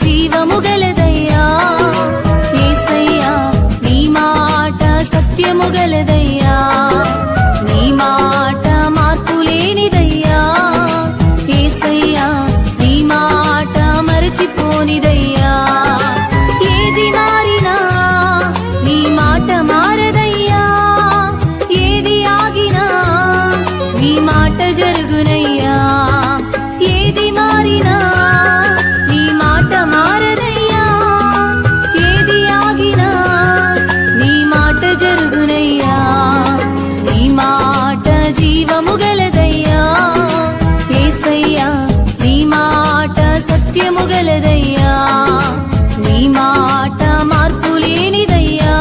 జీవము గలదయ్యా యేసయ్యా నీ మాట సత్యము గలదయ్యా నీ మాట మార్పు లేనిదయ్యా యేసయ్యా నీ మాట మరచిపోనిదయ్యా ఏది మారినా నీ మాట మారదయ్యా ఏది ఆగినా నీ మాట జరుగునయ్యా ఏది మారినా నీ మాట మారదయ్యా ఏది ఆగినా నీ మాట జరుగునయ్యా నీ మాట జీవము గలదయ్యా యేసయ్యా నీ మాట సత్యము గలదయ్యా నీ మాట మార్పు లేనిదయ్యా